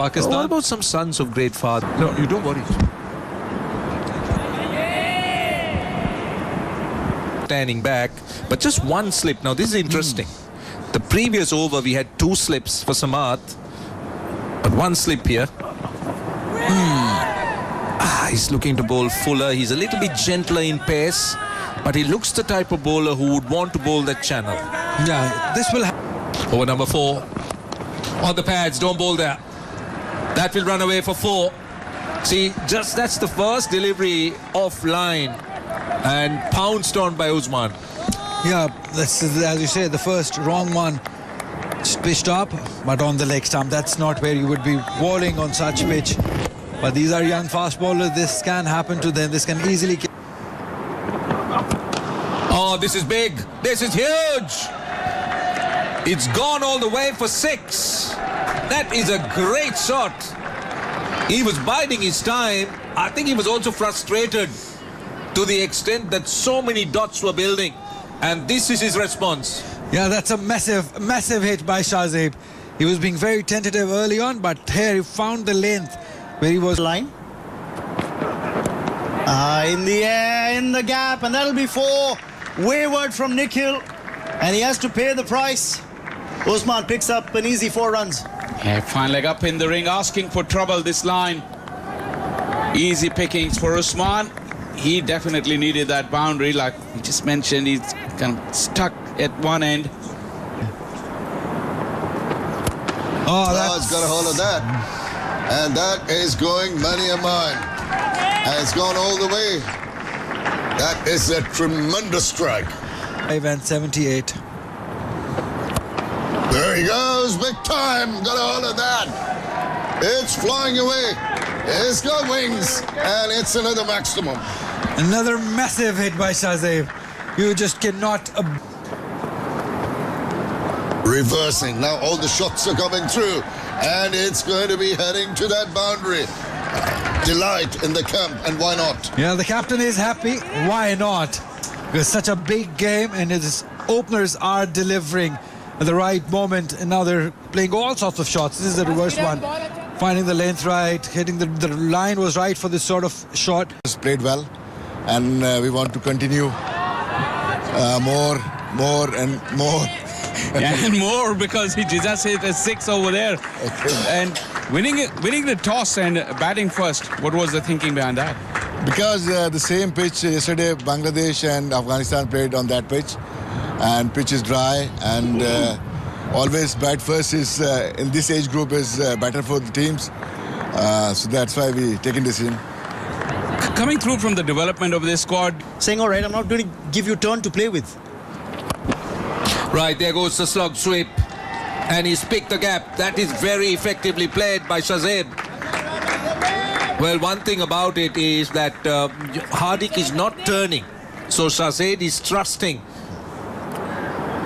Pakistan. What about some sons of great father? No, you don't worry. Standing back, but just one slip. Now this is interesting. The previous over we had 2 slips for Samad, but 1 slip here. He's looking to bowl fuller. He's a little bit gentler in pace, but he looks the type of bowler who would want to bowl that channel. Yeah, this will Over number 4 on the pads. Don't bowl there. That will run away for 4. See, just that's the first delivery offline and pounced on by Usman. Yeah, this is, as you say, the first wrong one. Just pitched up, but on the leg stump. That's not where you would be bowling on such pitch. But these are young fast bowlers. This can happen to them. This can easily... Oh, this is big. This is huge. It's gone all the way for 6. That is a great shot. He was biding his time. I think he was also frustrated to the extent that so many dots were building. And this is his response. Yeah, that's a massive hit by Shahzeb. He was being very tentative early on, but here he found the length where he was... Line. In the air, in the gap, and that'll be 4. Wayward from Nikhil, and he has to pay the price. Usman picks up an easy 4 runs. Yeah, fine leg up in the ring, asking for trouble this line. Easy pickings for Usman. He definitely needed that boundary, like we just mentioned. He's kind of stuck at one end. Oh, that's got a hold of that. And that is going many a mile. And it's gone all the way. That is a tremendous strike. 5 and 78. There he goes, big time. Got a hold of that. It's flying away. It's got wings, and it's another maximum. Another massive hit by Shahzeb. You just cannot... Reversing. Now all the shots are coming through, and it's going to be heading to that boundary. Delight in the camp, and why not? Yeah, the captain is happy. Why not? Because such a big game, and his openers are delivering at the right moment, and now they're playing all sorts of shots. This is the reverse one. Finding the length right, hitting the line was right for this sort of shot. It's played well, and we want to continue more and more. Yeah, and more, because he just hit a 6 over there. And winning the toss and batting first, what was the thinking behind that? Because the same pitch yesterday, Bangladesh and Afghanistan played on that pitch, and pitch is dry, and always bat first is in this age group is better for the teams. So that's why we taken decision. Coming through from the development of this squad, Saying, all right, I'm not going to give you a turn to play with. Right, there goes the slug sweep. And he's picked the gap. That is very effectively played by Shahzeb. Well, one thing about it is that Hardik is not turning. So Shahzeb is trusting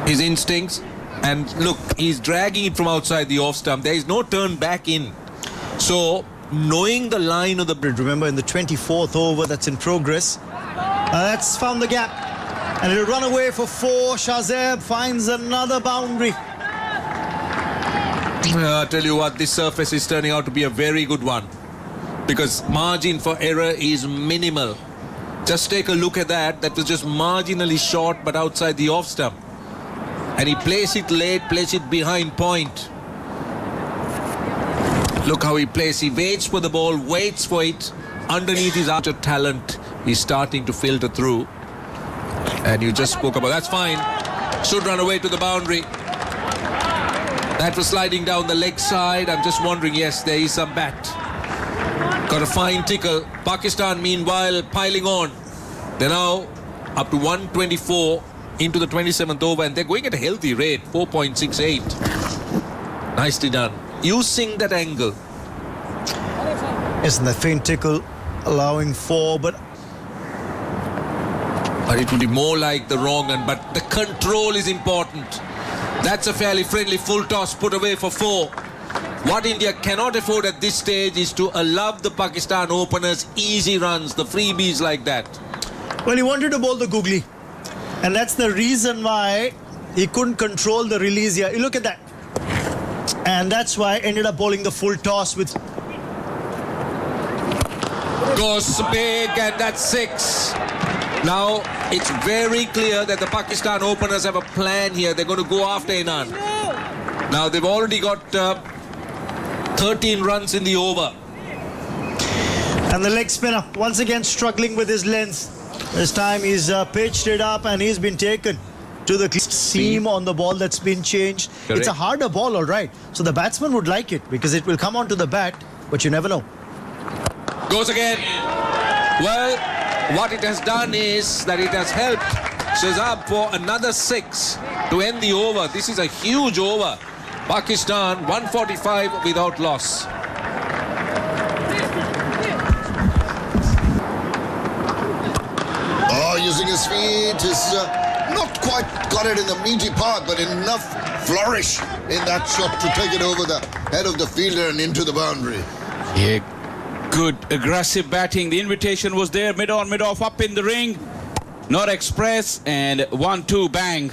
his instincts. And look, he's dragging it from outside the off stump. There is no turn back in. So, knowing the line of the... Remember, in the 24th over that's in progress, that's found the gap. And it'll run away for 4. Shahzeb finds another boundary. I tell you what, this surface is turning out to be a very good one, because margin for error is minimal. Just take a look at that. That was just marginally short, but outside the off stump. And he plays it late, plays it behind point. Look how he plays. He waits for the ball, waits for it. Underneath his outer talent, he's starting to filter through. And you just spoke about that's fine. Should run away to the boundary. That was sliding down the leg side. I'm just wondering, yes, there is some bat. Got a fine tickle. Pakistan, meanwhile, piling on. They're now up to 124 into the 27th over, and they're going at a healthy rate, 4.68. Nicely done. Using that angle. Isn't that faint tickle allowing 4, but it will be more like the wrong one, but the control is important. That's a fairly friendly full toss put away for 4. What India cannot afford at this stage is to allow the Pakistan openers easy runs, the freebies like that. well, he wanted to bowl the googly. And that's the reason why he couldn't control the release here. You look at that. And that's why I ended up bowling the full toss with... Goes big, and that's 6. Now, it's very clear that the Pakistan openers have a plan here. They're going to go after Inan. Now, they've already got 13 runs in the over. And the leg spinner once again struggling with his length. This time he's pitched it up and he's been taken to the seam on the ball that's been changed. Correct. It's a harder ball, all right. So the batsman would like it because it will come onto the bat, but you never know. Goes again. Well, what it has done is that it has helped Shazab for another 6 to end the over. This is a huge over. Pakistan 145 without loss. Oh, using his feet, he's not quite got it in the meaty part, but enough flourish in that shot to take it over the head of the fielder and into the boundary. Yeah, good aggressive batting. The invitation was there, mid on, mid off, up in the ring. Not express, and 1-2 bang.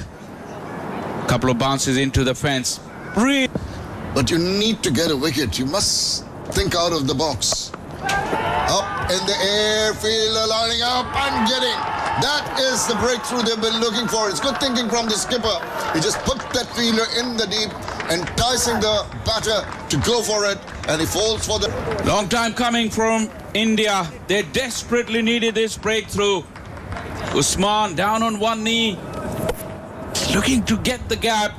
Couple of bounces into the fence. But you need to get a wicket. You must think out of the box. Up in the air, fielder lining up and getting. That is the breakthrough they've been looking for. It's good thinking from the skipper. He just put that fielder in the deep, enticing the batter to go for it, and he falls for the... Long time coming from India. They desperately needed this breakthrough. Usman down on one knee, looking to get the gap.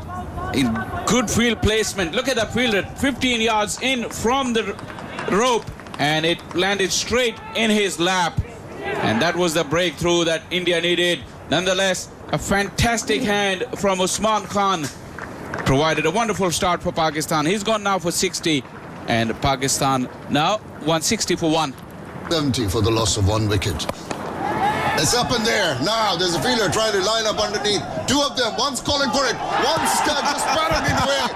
In good field placement. Look at the fielder, 15 yards in from the rope, and it landed straight in his lap. And that was the breakthrough that India needed. Nonetheless, a fantastic hand from Usman Khan provided a wonderful start for Pakistan. He's gone now for 60, and Pakistan now 160 for 1. 70 for the loss of 1 wicket. It's up in there. Now there's a fielder trying to line up underneath. 2 of them. One's calling for it. One's just batting it away.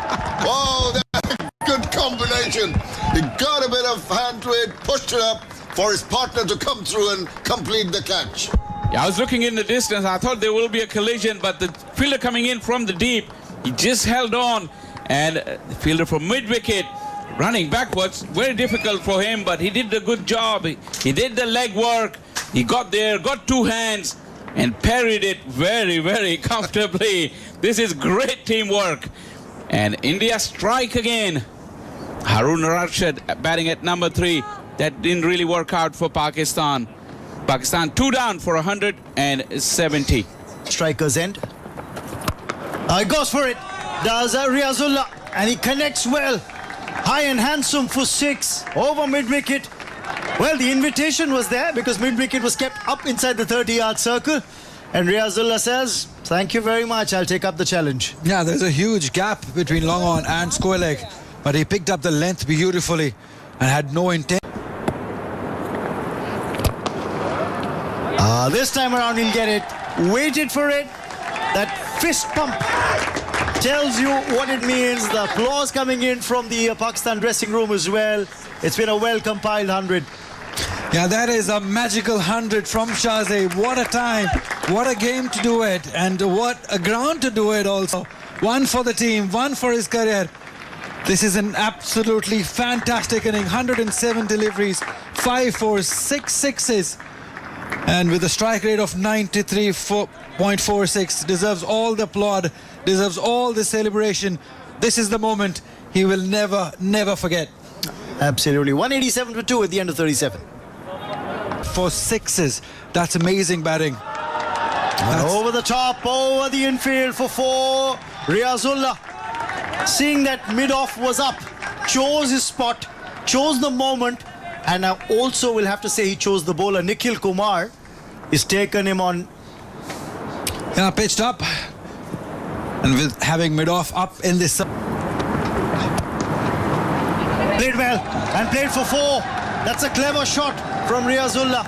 Oh, that's a good combination. He got a bit of hand to it, pushed it up for his partner to come through and complete the catch. Yeah, I was looking in the distance. I thought there will be a collision, but the fielder coming in from the deep, he just held on. And the fielder from mid-wicket running backwards, very difficult for him, but he did a good job. He did the leg work. He got there, got 2 hands, and parried it very, very comfortably. This is great teamwork. And India strike again. Harun Rashid batting at number 3. That didn't really work out for Pakistan. Pakistan 2 down for 170. Striker's end. He goes for it. Does Riazullah, and he connects well. High and handsome for 6 over mid-wicket. Well, the invitation was there because mid-wicket was kept up inside the 30-yard circle. And Riazullah says, thank you very much, I'll take up the challenge. Yeah, there's a huge gap between long on and square leg, but he picked up the length beautifully and had no intent. This time around he'll get it. Waited for it. That fist pump tells you what it means. The applause coming in from the Pakistan dressing room as well. It's been a well-compiled 100. Yeah, that is a magical 100 from Shahzad. What a time, what a game to do it, and what a ground to do it also. 1 for the team, 1 for his career. This is an absolutely fantastic inning. 107 deliveries, 5 fours, 6 sixes, and with a strike rate of 93.46, deserves all the applaud, deserves all the celebration. This is the moment he will never, never forget. Absolutely. 187 for 2 at the end of 37. For 6s, that's amazing batting. And over the top, over the infield for 4. Riazullah, seeing that mid-off was up, chose his spot, chose the moment, and now also will have to say he chose the bowler. Nikhil Kumar is taken him on. Yeah, pitched up, and with having mid-off up in this. Played well and played for 4. That's a clever shot from Riazullah.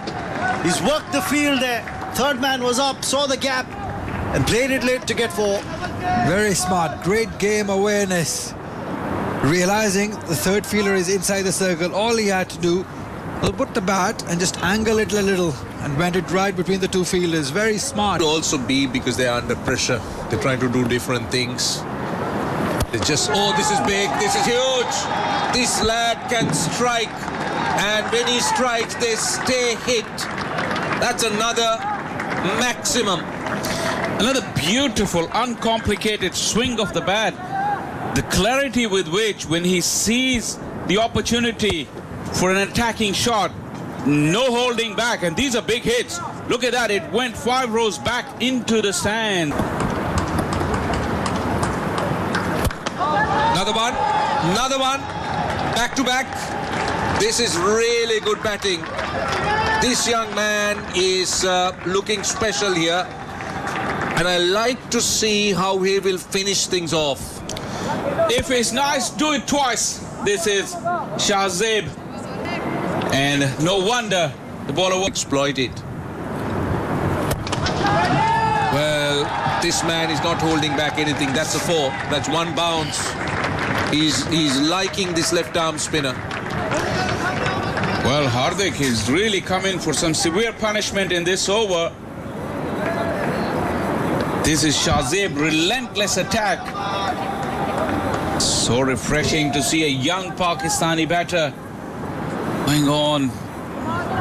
He's worked the field there. Third man was up, saw the gap, and played it late to get 4. Very smart, great game awareness. Realizing the third fielder is inside the circle, all he had to do was put the bat and just angle it a little and went it right between the 2 fielders. Very smart. Could also be because they are under pressure. They're trying to do different things. This is big. This is huge. This lad can strike. And when he strikes, they stay hit. That's another maximum. Another beautiful, uncomplicated swing of the bat. The clarity with which, when he sees the opportunity for an attacking shot, no holding back, and these are big hits. Look at that, it went 5 rows back into the stand. Another one, back to back. This is really good batting. This young man is looking special here, and I like to see how he will finish things off. If it's nice, do it twice. This is Shahzeb. And no wonder the bowler will exploit it. Well, this man is not holding back anything. That's a 4. That's 1 bounce. He's liking this left arm spinner. Well, Hardik is really coming for some severe punishment in this over. This is Shahzeb, relentless attack. So refreshing to see a young Pakistani batter going on,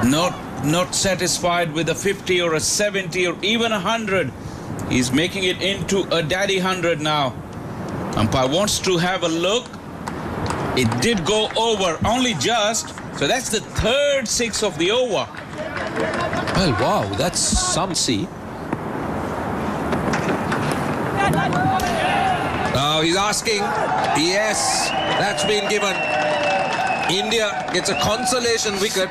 not satisfied with a 50 or a 70 or even 100. He's making it into a daddy 100 now. Umpire wants to have a look. It did go over, only just. So that's the 3rd 6 of the over. Well, wow, that's some see. Now he's asking. Yes, that's been given. India gets a consolation wicket.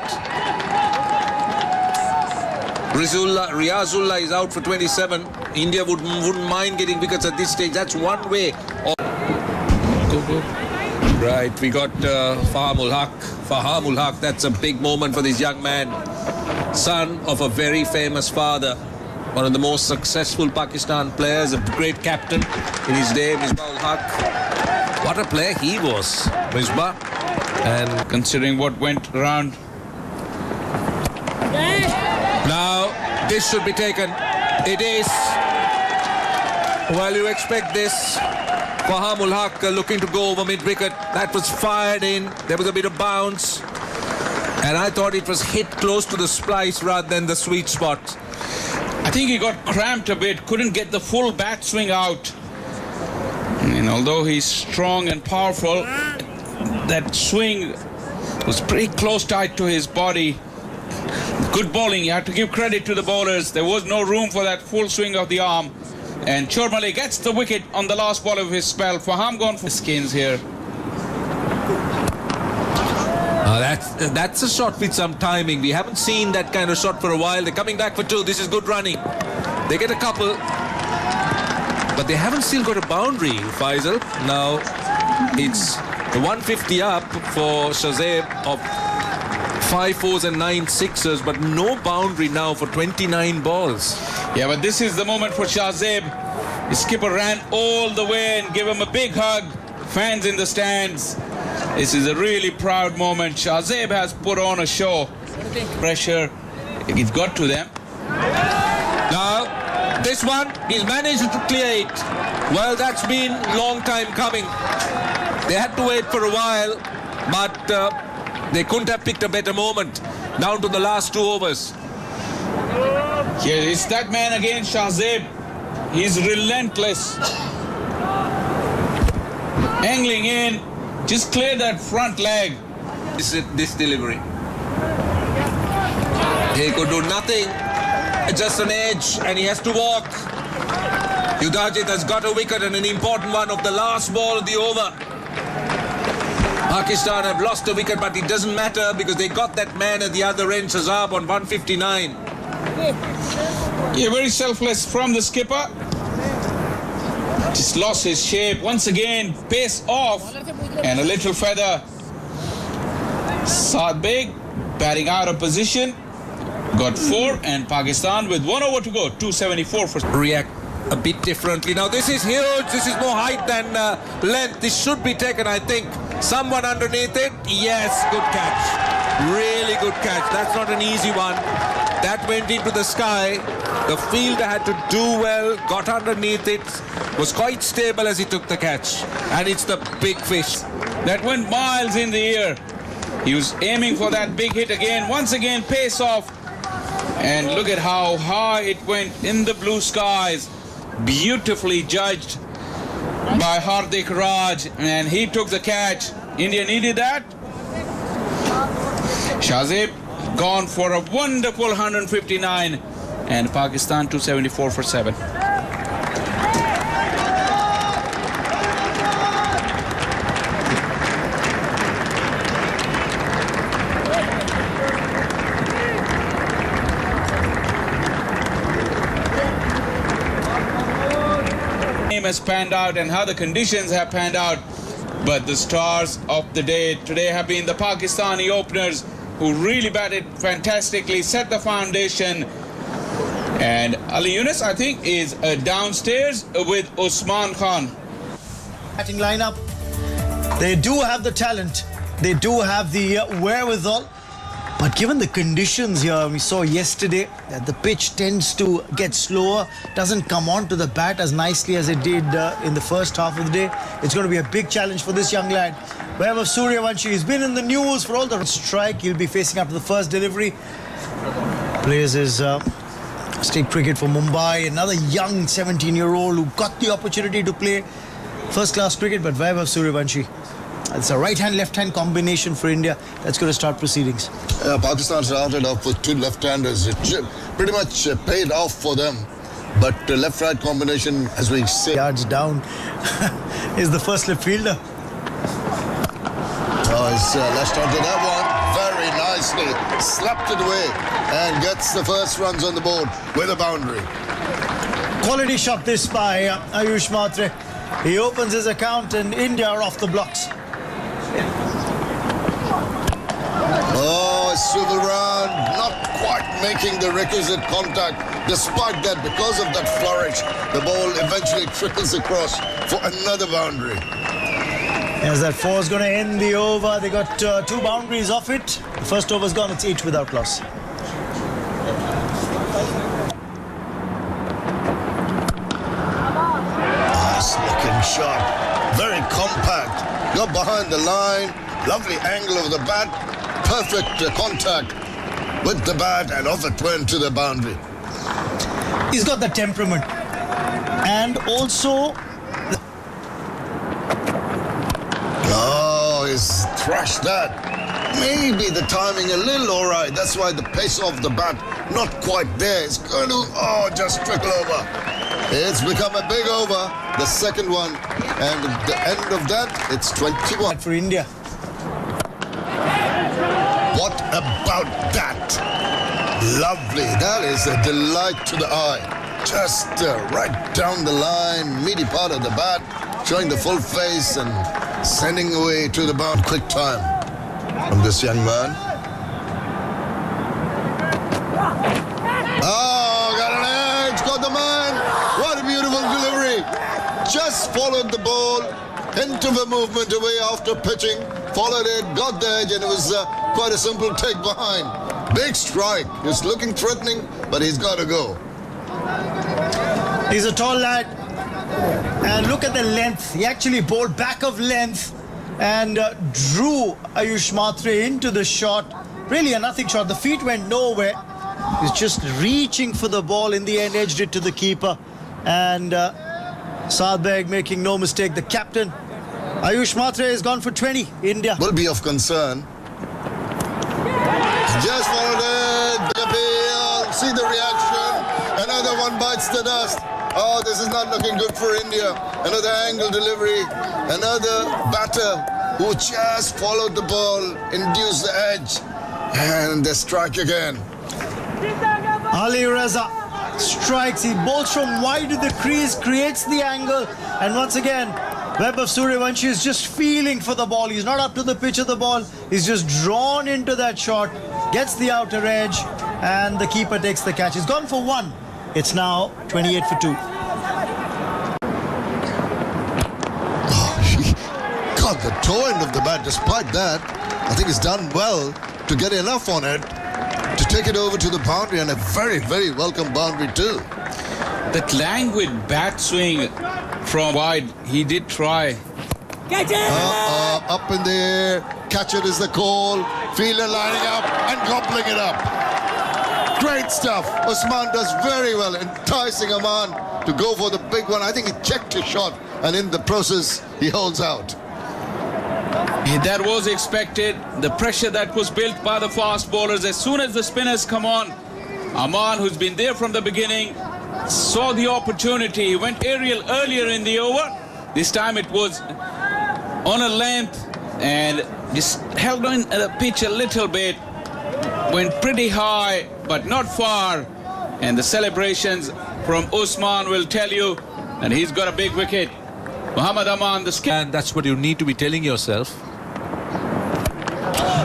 Riazullah is out for 27. India wouldn't mind getting wickets at this stage. That's one way. Right, we got Fahamul Haq. That's a big moment for this young man. Son of a very famous father. One of the most successful Pakistan players, a great captain in his day, Misbah-ul Haq. What a player he was, Misbah. And considering what went around. Now, this should be taken. It is. Well, you expect this. Fahamul Haq looking to go over mid-wicket. That was fired in. There was a bit of bounce. And I thought it was hit close to the splice rather than the sweet spot. I think he got cramped a bit, couldn't get the full bat swing out. And although he's strong and powerful, that swing was pretty close tight to his body. Good bowling, you have to give credit to the bowlers. There was no room for that full swing of the arm. And Chormali gets the wicket on the last ball of his spell. Faham gone for skins here. That's a shot with some timing. We haven't seen that kind of shot for a while. They're coming back for 2. This is good running. They get a couple. But they haven't still got a boundary, Faisal. Now, it's the 150 up for Shahzeb of 5 4s and 9 6s, but no boundary now for 29 balls. Yeah, but this is the moment for Shahzeb. The skipper ran all the way and gave him a big hug. Fans in the stands. This is a really proud moment. Shahzeb has put on a show. Pressure, it got to them. Now, this one, he's managed to clear it. Well, that's been long time coming. They had to wait for a while, but they couldn't have picked a better moment. Down to the last 2 overs. Here is that man again, Shahzeb. He's relentless. Angling in, just clear that front leg. This delivery. He could do nothing. Just an edge, and he has to walk. Yudajit has got a wicket and an important one of the last ball of the over. Pakistan have lost a wicket, but it doesn't matter because they got that man at the other end, Shahzab, on 159. Yeah, very selfless from the skipper. Just lost his shape. Once again, pace off and a little feather. Saad Beg batting out of position. Got 4 and Pakistan with 1 over to go. 274 for... React a bit differently. Now this is huge. This is more height than length. This should be taken, I think. Someone underneath it. Yes, good catch. Really good catch. That's not an easy one. That went into the sky. The fielder had to do well, got underneath it, was quite stable as he took the catch. And it's the big fish. That went miles in the air. He was aiming for that big hit again. Once again, pace off. And look at how high it went in the blue skies. Beautifully judged by Hardik Raj. And he took the catch. India needed that. Shazib gone for a wonderful 159. And Pakistan 274 for 7. Has panned out and how the conditions have panned out, but the stars of the day today have been the Pakistani openers who really batted fantastically, set the foundation. And Ali Yunus, I think, is downstairs with Usman Khan. Batting lineup, they do have the talent, they do have the wherewithal, but given the conditions here, we saw yesterday that the pitch tends to get slower, doesn't come on to the bat as nicely as it did in the first half of the day. It's going to be a big challenge for this young lad. Vaibhav Suryavanshi, he's been in the news for all the strike. He'll be facing up to the first delivery. Plays his state cricket for Mumbai. Another young 17-year-old who got the opportunity to play first-class cricket, but Vaibhav Suryavanshi, it's a right-hand, left-hand combination for India that's going to start proceedings. Pakistan started off with two left-handers. It pretty much paid off for them. But the left-right combination, as we say... Yards down is the first left fielder. Oh, he's lashed onto that one very nicely. Slapped it away and gets the first runs on the board with a boundary. Quality shot this by Ayush Matre. He opens his account and India are off the blocks. Oh, swivel round, not quite making the requisite contact. Despite that, because of that flourish, the ball eventually trickles across for another boundary. As that four is going to end the over, they got 2 boundaries off it. The first over's gone, it's 8 without loss. Nice looking shot, very compact. Got behind the line, lovely angle of the bat, perfect contact with the bat, and off it went to the boundary. He's got the temperament. And also... Oh, he's thrashed that. Maybe the timing a little all right. That's why the pace of the bat not quite there. It's going to, just trickle over. It's become a big over, the second one. And at the end of that, it's 21. for India. What about that? Lovely. That is a delight to the eye. Just right down the line, meaty part of the bat, showing the full face and sending away to the bound. Quick time from this young man. Oh, got an edge, got the man. What a beautiful delivery. Just followed the ball, hint of a movement away after pitching, followed it, got the edge, and it was quite a simple take behind. Big strike. He's looking threatening, but he's got to go. He's a tall lad. And look at the length. He actually bowled back of length and drew Ayush Matre into the shot. Really a nothing shot. The feet went nowhere. He's just reaching for the ball. In the end, edged it to the keeper. And Saad Beg making no mistake. The captain, Ayush Matre, has gone for 20. India will be of concern. Just followed it. The appeal. See the reaction. Another one bites the dust. Oh, this is not looking good for India. Another angle delivery. Another batter who just followed the ball, induced the edge. And they strike again. Ali Reza strikes. He bowls from wide to the crease, creates the angle. And once again, Vaibhav Suryavanshi is just feeling for the ball. He's not up to the pitch of the ball. He's just drawn into that shot, gets the outer edge, and the keeper takes the catch. He's gone for 1. It's now 28 for 2. Oh, he got the toe end of the bat. Despite that, I think he's done well to get enough on it. to take it over to the boundary, and a very, very welcome boundary too. That languid bat swing from wide, he did try. Up in the air, catch it is the call. Fielder lining up and gobbling it up. Great stuff. Usman does very well, enticing Aman to go for the big one. I think he checked his shot, and in the process, he holds out. That was expected. The pressure that was built by the fast bowlers. As soon as the spinners come on, Aman, who's been there from the beginning, saw the opportunity. He went aerial earlier in the over. This time it was on a length and just held on the pitch a little bit. Went pretty high, but not far. And the celebrations from Usman will tell you that he's got a big wicket. Muhammad Aman, the skipper. And that's what you need to be telling yourself.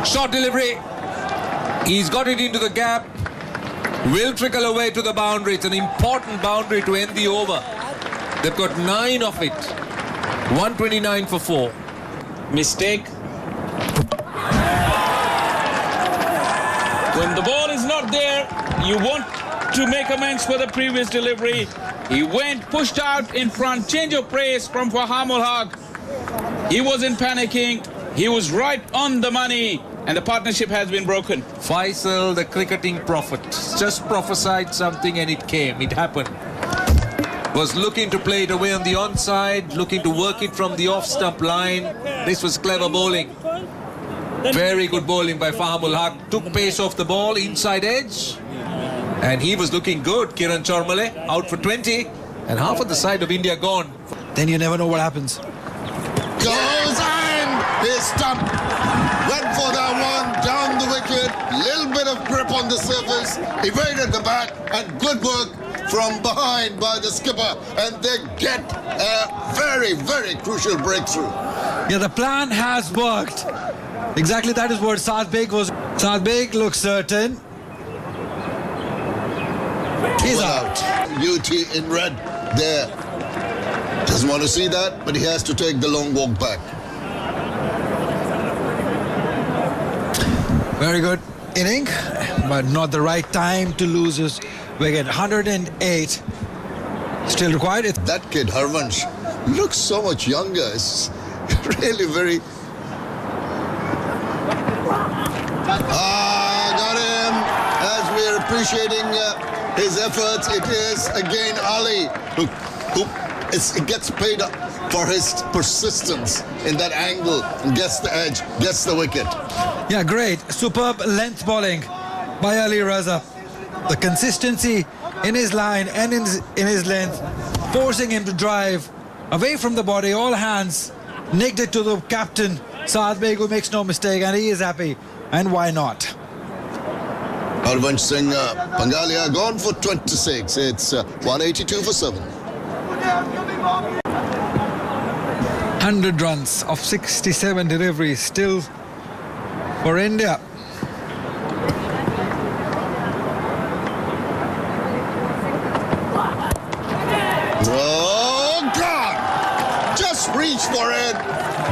Short delivery. He's got it into the gap. Will trickle away to the boundary. It's an important boundary to end the over. They've got 9 of it. 129 for 4. Mistake. When the ball is not there, you want to make amends for the previous delivery. He went, pushed out in front, change of pace from Fahamul Haq. He wasn't panicking. He was right on the money, and the partnership has been broken. Faisal, the cricketing prophet, just prophesied something and it came. It happened. Was looking to play it away on the onside, looking to work it from the off-stump line. This was clever bowling. Very good bowling by Fahamul Haq. Took pace off the ball, inside edge. And he was looking good. Kiran Chormale out for 20. And half of the side of India gone. Then you never know what happens. Goes and his stump. Went for that one, down the wicket. Little bit of grip on the surface. Evaded the bat, and good work from behind by the skipper. And they get a very, very crucial breakthrough. Yeah, the plan has worked. Exactly that is what Saad Beg was. Saad Beg looks certain. He's out. UT in red there. Doesn't want to see that, but he has to take the long walk back. Very good inning, but not the right time to lose his wicket. 108 still required. That kid, Harvansh, looks so much younger. It's really very... got him. As we're appreciating his efforts, it is again Ali who it gets paid for his persistence in that angle and gets the edge, gets the wicket. Yeah, great. Superb length bowling by Ali Raza. The consistency in his line and in his length, forcing him to drive away from the body, all hands, nicked it to the captain, Saad Beg, who makes no mistake, and he is happy. And why not? Harvansh Singh Pangalia gone for 26. It's 182 for 7. 100 runs of 67 deliveries still for India. Oh, God! Just reached for it.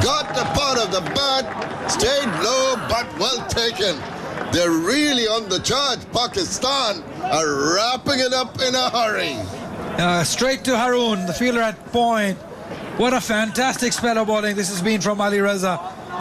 Got the part of the bat. Stayed low, but well taken. They're really on the charge. Pakistan are wrapping it up in a hurry. Straight to Haroon, the fielder at point. What a fantastic spell of bowling this has been from Ali Raza.